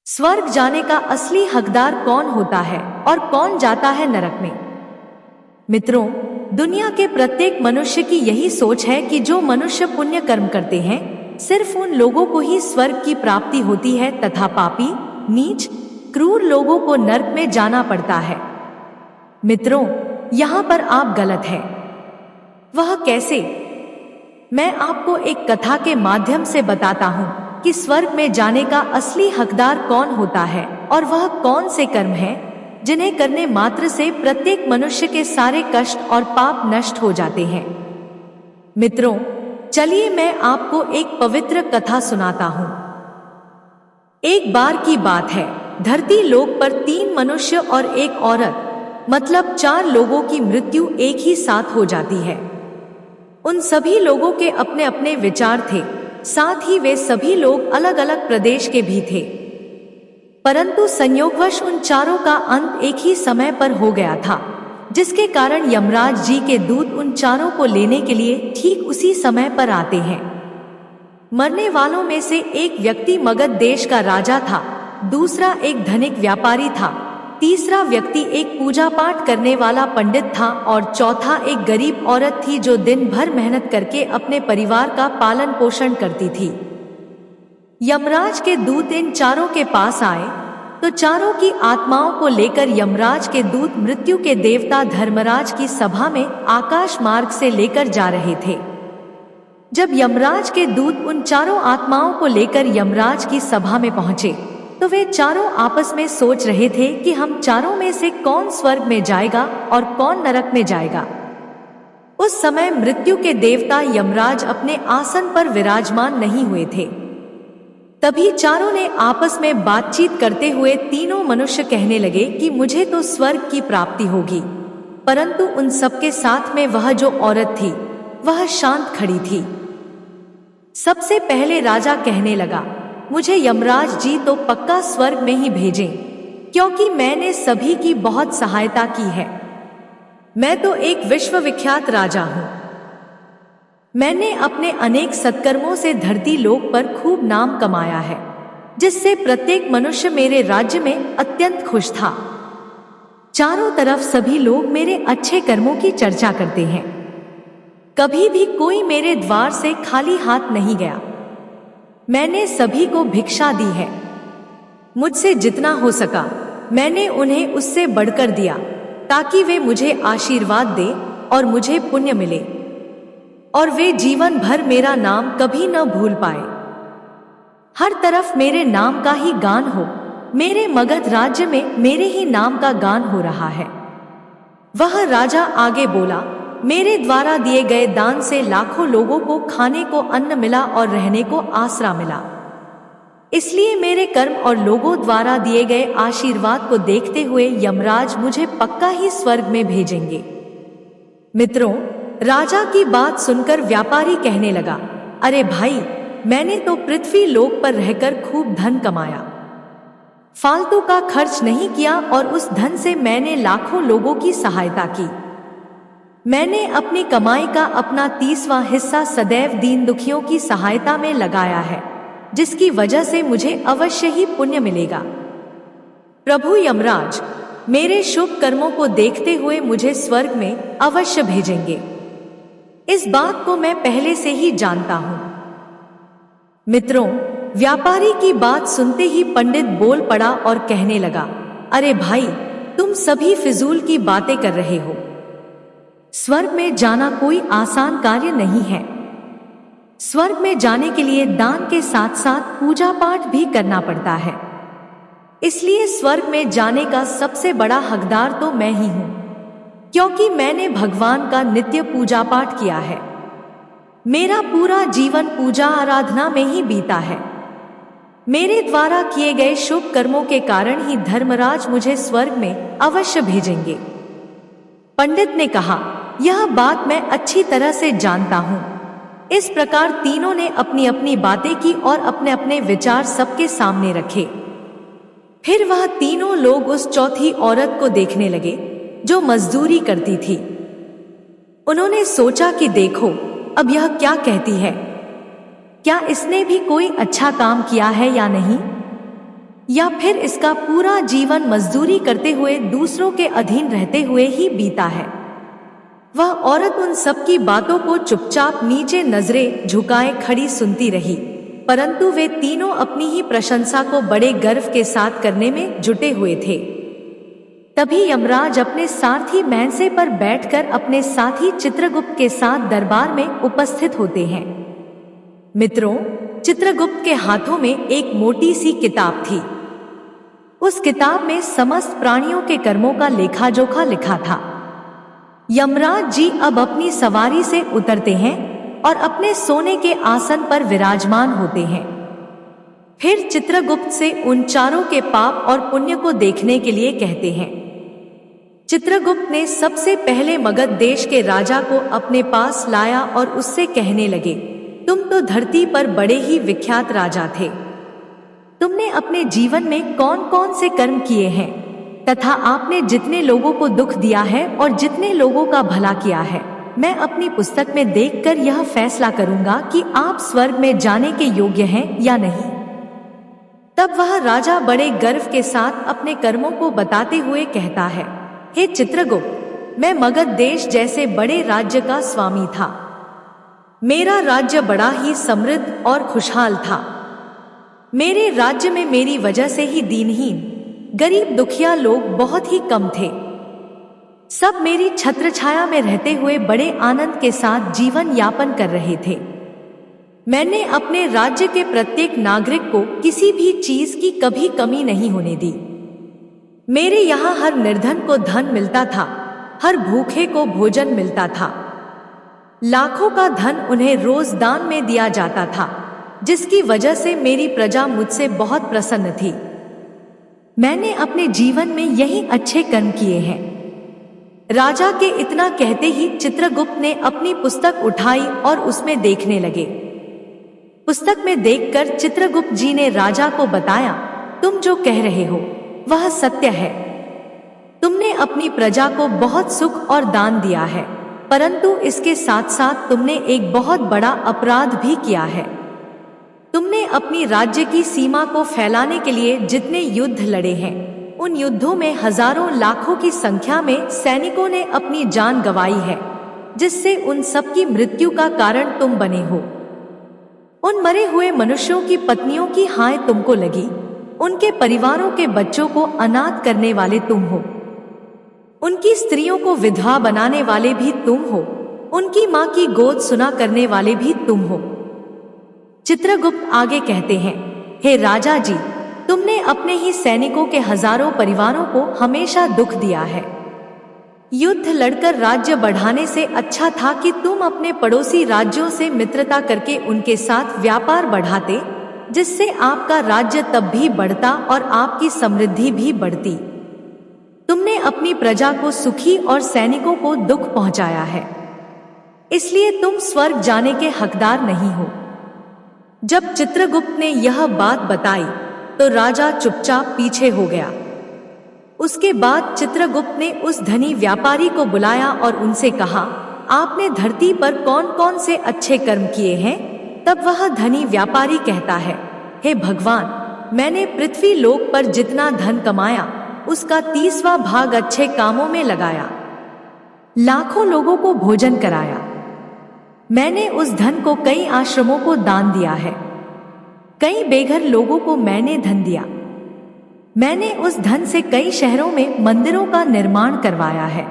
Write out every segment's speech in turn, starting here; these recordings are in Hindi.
स्वर्ग जाने का असली हकदार कौन होता है और कौन जाता है नरक में? मित्रों, दुनिया के प्रत्येक मनुष्य की यही सोच है कि जो मनुष्य पुण्य कर्म करते हैं सिर्फ उन लोगों को ही स्वर्ग की प्राप्ति होती है तथा पापी, नीच, क्रूर लोगों को नरक में जाना पड़ता है। मित्रों, यहाँ पर आप गलत हैं। वह कैसे? मैं आपको एक कथा के माध्यम से बताता हूँ कि स्वर्ग में जाने का असली हकदार कौन होता है और वह कौन से कर्म हैं जिन्हें करने मात्र से प्रत्येक मनुष्य के सारे कष्ट और पाप नष्ट हो जाते हैं। मित्रों, चलिए मैं आपको एक पवित्र कथा सुनाता हूँ। एक बार की बात है, धरती लोक पर 3 मनुष्य और एक औरत, मतलब 4 लोगों की मृत्यु एक ही साथ हो जाती है। उन सभी लोगों के अपने अपने विचार थे, साथ ही वे सभी लोग अलग अलग प्रदेश के भी थे। परंतु संयोगवश उन चारों का अंत एक ही समय पर हो गया था, जिसके कारण यमराज जी के दूत उन चारों को लेने के लिए ठीक उसी समय पर आते हैं। मरने वालों में से एक व्यक्ति मगध देश का राजा था, दूसरा एक धनिक व्यापारी था, तीसरा व्यक्ति एक पूजा पाठ करने वाला पंडित था और चौथा एक गरीब औरत थी जो दिन भर मेहनत करके अपने परिवार का पालन पोषण करती थी। यमराज के दूत इन चारों के पास आए तो चारों की आत्माओं को लेकर यमराज के दूत मृत्यु के देवता धर्मराज की सभा में आकाश मार्ग से लेकर जा रहे थे। जब यमराज के दूत उन चारों आत्माओं को लेकर यमराज की सभा में पहुंचे तो वे चारों आपस में सोच रहे थे कि हम चारों में से कौन स्वर्ग में जाएगा और कौन नरक में जाएगा। उस समय मृत्यु के देवता यमराज अपने आसन पर विराजमान नहीं हुए थे। तभी चारों ने आपस में बातचीत करते हुए तीनों मनुष्य कहने लगे कि मुझे तो स्वर्ग की प्राप्ति होगी, परंतु उन सबके साथ में वह जो औरत थी वह शांत खड़ी थी। सबसे पहले राजा कहने लगा, मुझे यमराज जी तो पक्का स्वर्ग में ही भेजें, क्योंकि मैंने सभी की बहुत सहायता की है। मैं तो एक विश्वविख्यात राजा हूँ। मैंने अपने अनेक सत्कर्मों से धरती लोक पर खूब नाम कमाया है, जिससे प्रत्येक मनुष्य मेरे राज्य में अत्यंत खुश था। चारों तरफ सभी लोग मेरे अच्छे कर्मों की चर्चा करते हैं। कभी भी कोई मेरे द्वार से खाली हाथ नहीं गया। मैंने सभी को भिक्षा दी है। मुझसे जितना हो सका मैंने उन्हें उससे बढ़कर दिया, ताकि वे मुझे आशीर्वाद दे और मुझे पुण्य मिले और वे जीवन भर मेरा नाम कभी न भूल पाए। हर तरफ मेरे नाम का ही गान हो। मेरे मगध राज्य में मेरे ही नाम का गान हो रहा है। वह राजा आगे बोला, मेरे द्वारा दिए गए दान से लाखों लोगों को खाने को अन्न मिला और रहने को आसरा मिला। इसलिए मेरे कर्म और लोगों द्वारा दिए गए आशीर्वाद को देखते हुए यमराज मुझे पक्का ही स्वर्ग में भेजेंगे। मित्रों, राजा की बात सुनकर व्यापारी कहने लगा, अरे भाई, मैंने तो पृथ्वी लोक पर रहकर खूब धन कमाया, फालतू का खर्च नहीं किया और उस धन से मैंने लाखों लोगों की सहायता की। मैंने अपनी कमाई का अपना 30वां हिस्सा सदैव दीन दुखियों की सहायता में लगाया है, जिसकी वजह से मुझे अवश्य ही पुण्य मिलेगा। प्रभु यमराज मेरे शुभ कर्मों को देखते हुए मुझे स्वर्ग में अवश्य भेजेंगे। इस बात को मैं पहले से ही जानता हूँ। मित्रों, व्यापारी की बात सुनते ही पंडित बोल पड़ा और कहने लगा, अरे भाई, तुम सभी फिजूल की बातें कर रहे हो। स्वर्ग में जाना कोई आसान कार्य नहीं है। स्वर्ग में जाने के लिए दान के साथ साथ पूजा पाठ भी करना पड़ता है। इसलिए स्वर्ग में जाने का सबसे बड़ा हकदार तो मैं ही हूँ, क्योंकि मैंने भगवान का नित्य पूजा पाठ किया है। मेरा पूरा जीवन पूजा आराधना में ही बीता है। मेरे द्वारा किए गए शुभ कर्मों के कारण ही धर्मराज मुझे स्वर्ग में अवश्य भेजेंगे। पंडित ने कहा, यह बात मैं अच्छी तरह से जानता हूँ। इस प्रकार तीनों ने अपनी अपनी बातें की और अपने अपने विचार सबके सामने रखे। फिर वह तीनों लोग उस चौथी औरत को देखने लगे जो मजदूरी करती थी। उन्होंने सोचा कि देखो, अब यह क्या कहती है, क्या इसने भी कोई अच्छा काम किया है या नहीं। या फिर इसका पूरा जीवन मजदूरी करते हुए दूसरों के अधीन रहते हुए ही बीता है। वह औरत उन सब की बातों को चुपचाप नीचे नजरें झुकाए खड़ी सुनती रही, परंतु वे तीनों अपनी ही प्रशंसा को बड़े गर्व के साथ करने में जुटे हुए थे। तभी यमराज अपने सारथी भैंसे पर बैठकर अपने साथी चित्रगुप्त के साथ दरबार में उपस्थित होते हैं। मित्रों, चित्रगुप्त के हाथों में एक मोटी सी किताब थी। उस किताब में समस्त प्राणियों के कर्मों का लेखा जोखा लिखा था। यमराज जी अब अपनी सवारी से उतरते हैं और अपने सोने के आसन पर विराजमान होते हैं। फिर चित्रगुप्त से उन चारों के पाप और पुण्य को देखने के लिए कहते हैं। चित्रगुप्त ने सबसे पहले मगध देश के राजा को अपने पास लाया और उससे कहने लगे, तुम तो धरती पर बड़े ही विख्यात राजा थे। तुमने अपने जीवन में कौन कौन से कर्म किए हैं तथा आपने जितने लोगों को दुख दिया है और जितने लोगों का भला किया है, मैं अपनी पुस्तक में देखकर यह फैसला करूंगा कि आप स्वर्ग में जाने के योग्य हैं या नहीं। तब वह राजा बड़े गर्व के साथ अपने कर्मों को बताते हुए कहता है, हे चित्रगुप्त, मैं मगध देश जैसे बड़े राज्य का स्वामी था। मेरा राज्य बड़ा ही समृद्ध और खुशहाल था। मेरे राज्य में मेरी वजह से ही दीनहीन, गरीब दुखिया लोग बहुत ही कम थे। सब मेरी छत्र छाया में रहते हुए बड़े आनंद के साथ जीवन यापन कर रहे थे। मैंने अपने राज्य के प्रत्येक नागरिक को किसी भी चीज की कभी कमी नहीं होने दी। मेरे यहाँ हर निर्धन को धन मिलता था, हर भूखे को भोजन मिलता था। लाखों का धन उन्हें रोज दान में दिया जाता था, जिसकी वजह से मेरी प्रजा मुझसे बहुत प्रसन्न थी। मैंने अपने जीवन में यही अच्छे कर्म किए हैं। राजा के इतना कहते ही चित्रगुप्त ने अपनी पुस्तक उठाई और उसमें देखने लगे। पुस्तक में देखकर चित्रगुप्त जी ने राजा को बताया, तुम जो कह रहे हो वह सत्य है। तुमने अपनी प्रजा को बहुत सुख और दान दिया है, परंतु इसके साथ साथ तुमने एक बहुत बड़ा अपराध भी किया है। तुमने अपनी राज्य की सीमा को फैलाने के लिए जितने युद्ध लड़े हैं, उन युद्धों में हजारों लाखों की संख्या में सैनिकों ने अपनी जान गंवाई है, जिससे उन सब की मृत्यु का कारण तुम बने हो। उन मरे हुए मनुष्यों की पत्नियों की हाय तुमको लगी, उनके परिवारों के बच्चों को अनाथ करने वाले तुम हो। उनकी स्त्रियों को विधवा बनाने वाले भी तुम हो, उनकी माँ की गोद सुना करने वाले भी तुम हो। चित्रगुप्त आगे कहते हैं, हे राजा जी, तुमने अपने ही सैनिकों के हजारों परिवारों को हमेशा दुख दिया है। युद्ध लड़कर राज्य बढ़ाने से अच्छा था कि तुम अपने पड़ोसी राज्यों से मित्रता करके उनके साथ व्यापार बढ़ाते, जिससे आपका राज्य तब भी बढ़ता और आपकी समृद्धि भी बढ़ती। तुमने अपनी प्रजा को सुखी और सैनिकों को दुख पहुंचाया है, इसलिए तुम स्वर्ग जाने के हकदार नहीं हो। जब चित्रगुप्त ने यह बात बताई तो राजा चुपचाप पीछे हो गया। उसके बाद चित्रगुप्त ने उस धनी व्यापारी को बुलाया और उनसे कहा, आपने धरती पर कौन कौन से अच्छे कर्म किए हैं? तब वह धनी व्यापारी कहता है, हे भगवान, मैंने पृथ्वी लोक पर जितना धन कमाया उसका 30वां भाग अच्छे कामों में लगाया। लाखों लोगों को भोजन कराया। मैंने उस धन को कई आश्रमों को दान दिया है। कई बेघर लोगों को मैंने धन दिया। मैंने उस धन से कई शहरों में मंदिरों का निर्माण करवाया है।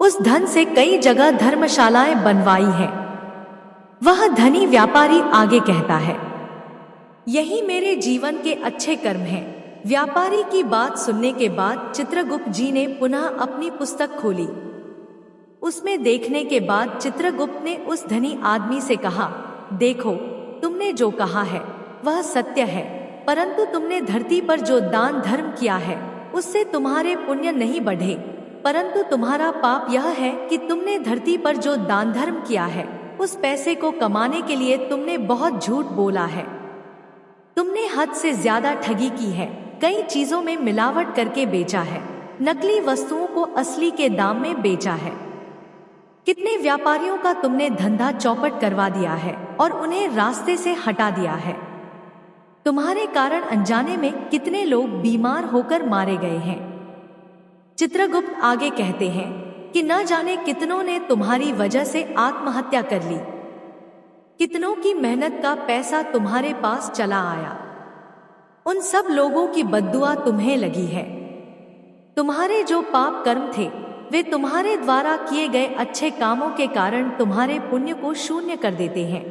उस धन से कई जगह धर्मशालाएं बनवाई हैं। वह धनी व्यापारी आगे कहता है, यही मेरे जीवन के अच्छे कर्म हैं। व्यापारी की बात सुनने के बाद चित्रगुप्त जी ने पुनः अपनी पुस्तक खोली। उसमें देखने के बाद चित्रगुप्त ने उस धनी आदमी से कहा, देखो, तुमने जो कहा है वह सत्य है, परंतु तुमने धरती पर जो दान धर्म किया है उससे तुम्हारे पुण्य नहीं बढ़े, परंतु तुम्हारा पाप यह है कि तुमने धरती पर जो दान धर्म किया है उस पैसे को कमाने के लिए तुमने बहुत झूठ बोला है। तुमने हद से ज्यादा ठगी की है, कई चीजों में मिलावट करके बेचा है, नकली वस्तुओं को असली के दाम में बेचा है। कितने व्यापारियों का तुमने धंधा चौपट करवा दिया है और उन्हें रास्ते से हटा दिया है। तुम्हारे कारण अनजाने में कितने लोग बीमार होकर मारे गए हैं। चित्रगुप्त आगे कहते हैं कि न जाने कितनों ने तुम्हारी वजह से आत्महत्या कर ली, कितनों की मेहनत का पैसा तुम्हारे पास चला आया। उन सब लोगों की बद्दुआ तुम्हें लगी है। तुम्हारे जो पाप कर्म थे वे तुम्हारे द्वारा किए गए अच्छे कामों के कारण तुम्हारे पुण्य को शून्य कर देते हैं।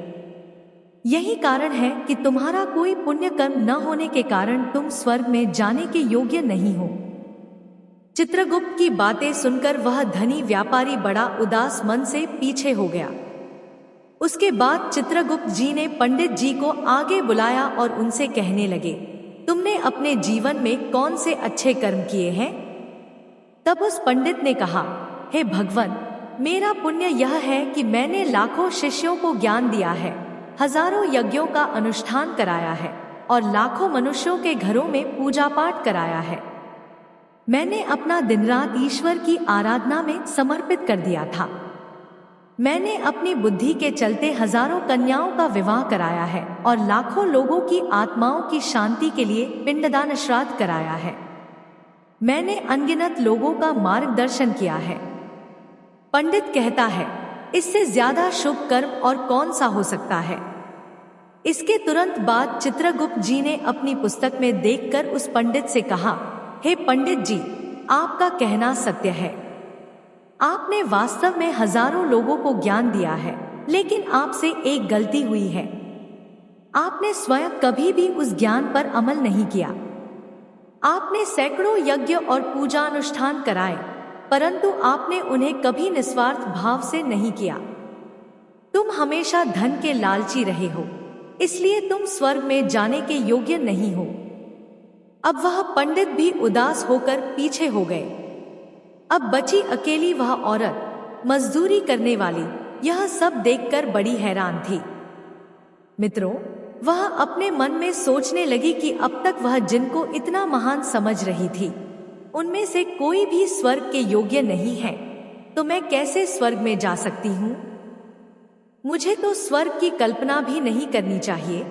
यही कारण है कि तुम्हारा कोई पुण्य कर्म न होने के कारण तुम स्वर्ग में जाने के योग्य नहीं हो। चित्रगुप्त की बातें सुनकर वह धनी व्यापारी बड़ा उदास मन से पीछे हो गया। उसके बाद चित्रगुप्त जी ने पंडित जी को आगे बुलाया और उनसे कहने लगे, तुमने अपने जीवन में कौन से अच्छे कर्म किए हैं? तब उस पंडित ने कहा, हे भगवान, मेरा पुण्य यह है कि मैंने लाखों शिष्यों को ज्ञान दिया है, हजारों यज्ञों का अनुष्ठान कराया है और लाखों मनुष्यों के घरों में पूजा पाठ कराया है। मैंने अपना दिन रात ईश्वर की आराधना में समर्पित कर दिया था। मैंने अपनी बुद्धि के चलते हजारों कन्याओं का विवाह कराया है और लाखों लोगों की आत्माओं की शांति के लिए पिंडदान श्राद्ध कराया है। मैंने अनगिनत लोगों का मार्गदर्शन किया है। पंडित कहता है, इससे ज्यादा शुभ कर्म और कौन सा हो सकता है? इसके तुरंत बाद चित्रगुप्त जी ने अपनी पुस्तक में देखकर उस पंडित से कहा, हे पंडित जी, आपका कहना सत्य है। आपने वास्तव में हजारों लोगों को ज्ञान दिया है, लेकिन आपसे एक गलती हुई है। आपने स्वयं कभी भी उस ज्ञान पर अमल नहीं किया। आपने सैकड़ों यज्ञ और पूजा अनुष्ठान कराए, परंतु आपने उन्हें कभी निस्वार्थ भाव से नहीं किया। तुम हमेशा धन के लालची रहे हो, इसलिए तुम स्वर्ग में जाने के योग्य नहीं हो। अब वह पंडित भी उदास होकर पीछे हो गए। अब बची अकेली वह औरत, मजदूरी करने वाली, यह सब देखकर बड़ी हैरान थी। मित्रों, वह अपने मन में सोचने लगी कि अब तक वह जिनको इतना महान समझ रही थी, उनमें से कोई भी स्वर्ग के योग्य नहीं है, तो मैं कैसे स्वर्ग में जा सकती हूँ? मुझे तो स्वर्ग की कल्पना भी नहीं करनी चाहिए,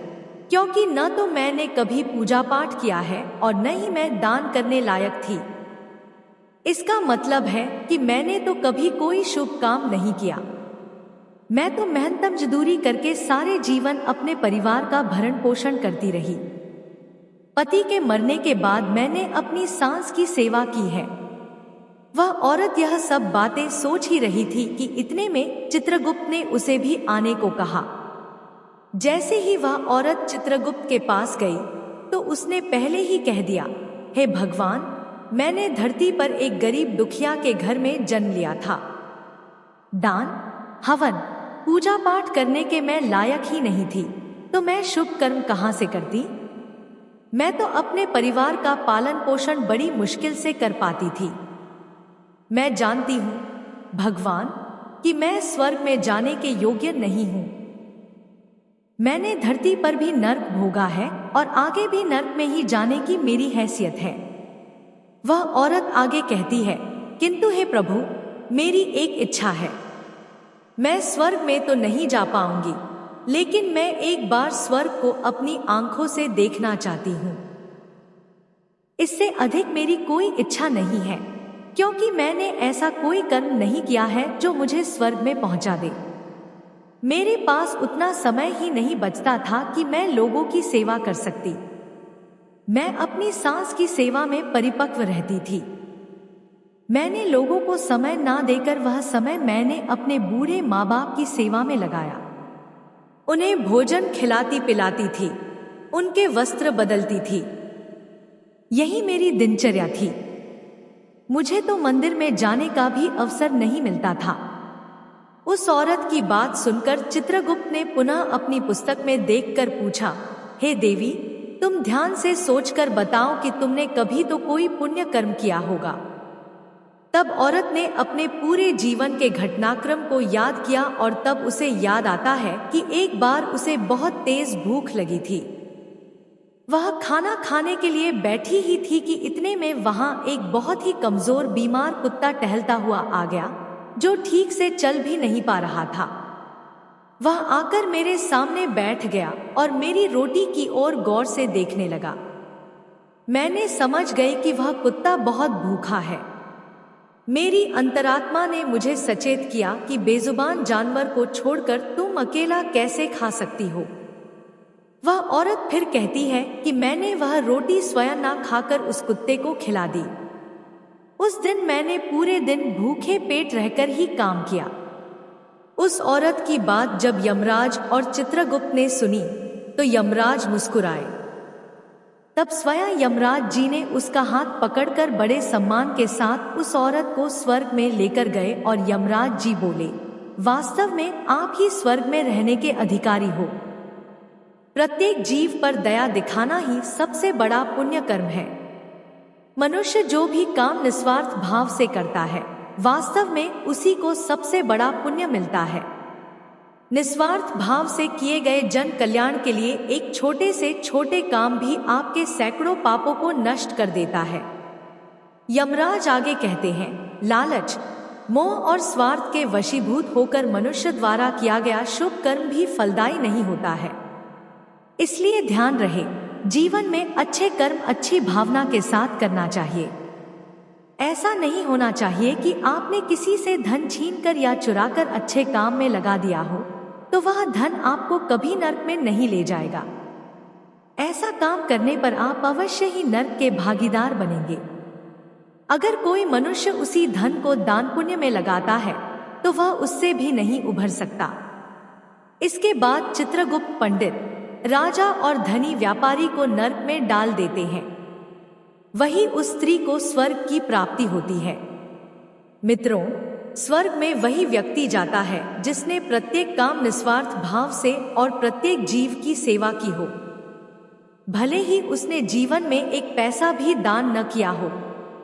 क्योंकि न तो मैंने कभी पूजा पाठ किया है और न ही मैं दान करने लायक थी। इसका मतलब है कि मैंने तो कभी कोई शुभ काम नहीं किया। मैं तो मेहनत मजदूरी करके सारे जीवन अपने परिवार का भरण पोषण करती रही। पति के मरने के बाद मैंने अपनी सास की सेवा की है। वह औरत यह सब बातें सोच ही रही थी कि इतने में चित्रगुप्त ने उसे भी आने को कहा। जैसे ही वह औरत चित्रगुप्त के पास गई तो उसने पहले ही कह दिया, हे भगवान, मैंने धरती पर एक गरीब दुखिया के घर में जन्म लिया था। दान, हवन, पूजा पाठ करने के मैं लायक ही नहीं थी, तो मैं शुभ कर्म कहाँ से करती? मैं तो अपने परिवार का पालन पोषण बड़ी मुश्किल से कर पाती थी। मैं जानती हूँ भगवान कि मैं स्वर्ग में जाने के योग्य नहीं हूँ। मैंने धरती पर भी नर्क भोगा है और आगे भी नर्क में ही जाने की मेरी हैसियत है। वह औरत आगे कहती है, किंतु हे प्रभु, मेरी एक इच्छा है। मैं स्वर्ग में तो नहीं जा पाऊंगी, लेकिन मैं एक बार स्वर्ग को अपनी आंखों से देखना चाहती हूँ। इससे अधिक मेरी कोई इच्छा नहीं है, क्योंकि मैंने ऐसा कोई कर्म नहीं किया है जो मुझे स्वर्ग में पहुंचा दे। मेरे पास उतना समय ही नहीं बचता था कि मैं लोगों की सेवा कर सकती। मैं अपनी सास की सेवा में परिपक्व रहती थी। मैंने लोगों को समय ना देकर वह समय मैंने अपने बूढ़े माँ बाप की सेवा में लगाया। उन्हें भोजन खिलाती पिलाती थी, उनके वस्त्र बदलती थी। यही मेरी दिनचर्या थी। मुझे तो मंदिर में जाने का भी अवसर नहीं मिलता था। उस औरत की बात सुनकर चित्रगुप्त ने पुनः अपनी पुस्तक में देखकर पूछा, हे देवी, तुम ध्यान से सोचकर बताओ कि तुमने कभी तो कोई पुण्य कर्म किया होगा। तब औरत ने अपने पूरे जीवन के घटनाक्रम को याद किया और तब उसे याद आता है कि एक बार उसे बहुत तेज भूख लगी थी। वह खाना खाने के लिए बैठी ही थी कि इतने में वहां एक बहुत ही कमजोर बीमार कुत्ता टहलता हुआ आ गया, जो ठीक से चल भी नहीं पा रहा था। वह आकर मेरे सामने बैठ गया और मेरी रोटी की ओर गौर से देखने लगा। मैंने समझ गई कि वह कुत्ता बहुत भूखा है। मेरी अंतरात्मा ने मुझे सचेत किया कि बेजुबान जानवर को छोड़कर तुम अकेला कैसे खा सकती हो। वह औरत फिर कहती है कि मैंने वह रोटी स्वयं ना खाकर उस कुत्ते को खिला दी। उस दिन मैंने पूरे दिन भूखे पेट रहकर ही काम किया। उस औरत की बात जब यमराज और चित्रगुप्त ने सुनी तो यमराज मुस्कुराए। तब स्वयं यमराज जी ने उसका हाथ पकड़कर बड़े सम्मान के साथ उस औरत को स्वर्ग में लेकर गए और यमराज जी बोले, वास्तव में आप ही स्वर्ग में रहने के अधिकारी हो। प्रत्येक जीव पर दया दिखाना ही सबसे बड़ा पुण्य कर्म है। मनुष्य जो भी काम निस्वार्थ भाव से करता है, वास्तव में उसी को सबसे बड़ा पुण्य मिलता है। निस्वार्थ भाव से किए गए जन कल्याण के लिए एक छोटे से छोटे काम भी आपके सैकड़ों पापों को नष्ट कर देता है। यमराज आगे कहते हैं, लालच, मोह और स्वार्थ के वशीभूत होकर मनुष्य द्वारा किया गया शुभ कर्म भी फलदायी नहीं होता है। इसलिए ध्यान रहे, जीवन में अच्छे कर्म अच्छी भावना के साथ करना चाहिए। ऐसा नहीं होना चाहिए कि आपने किसी से धन छीनकर या चुराकर अच्छे काम में लगा दिया हो तो वह धन आपको कभी नरक में नहीं ले जाएगा। ऐसा काम करने पर आप अवश्य ही नरक के भागीदार बनेंगे। अगर कोई मनुष्य उसी धन को दान पुण्य में लगाता है तो वह उससे भी नहीं उभर सकता। इसके बाद चित्रगुप्त पंडित राजा और धनी व्यापारी को नरक में डाल देते हैं। वही उस स्त्री को स्वर्ग की प्राप्ति होती है। मित्रों, स्वर्ग में वही व्यक्ति जाता है जिसने प्रत्येक काम निस्वार्थ भाव से और प्रत्येक जीव की सेवा की हो। भले ही उसने जीवन में एक पैसा भी दान न किया हो,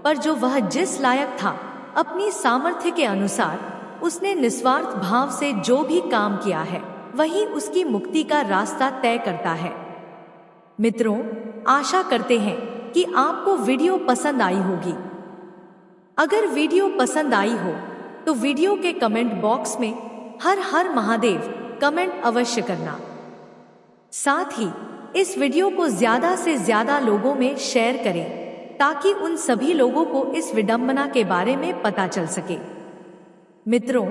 पर जो वह जिस लायक था, अपनी सामर्थ्य के अनुसार उसने निस्वार्थ भाव से जो भी काम किया है, वही उसकी मुक्ति का रास्ता तय करता है। मित्रों, आशा करते हैं कि आपको वीडियो पसंद आई होगी। अगर वीडियो पसंद आई हो तो वीडियो के कमेंट बॉक्स में हर हर महादेव कमेंट अवश्य करना। साथ ही इस वीडियो को ज्यादा से ज्यादा लोगों में शेयर करें ताकि उन सभी लोगों को इस विडंबना के बारे में पता चल सके। मित्रों,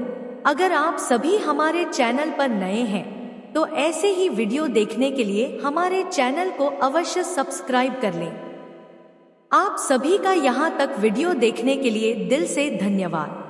अगर आप सभी हमारे चैनल पर नए हैं तो ऐसे ही वीडियो देखने के लिए हमारे चैनल को अवश्य सब्सक्राइब कर लें। आप सभी का यहाँ तक वीडियो देखने के लिए दिल से धन्यवाद।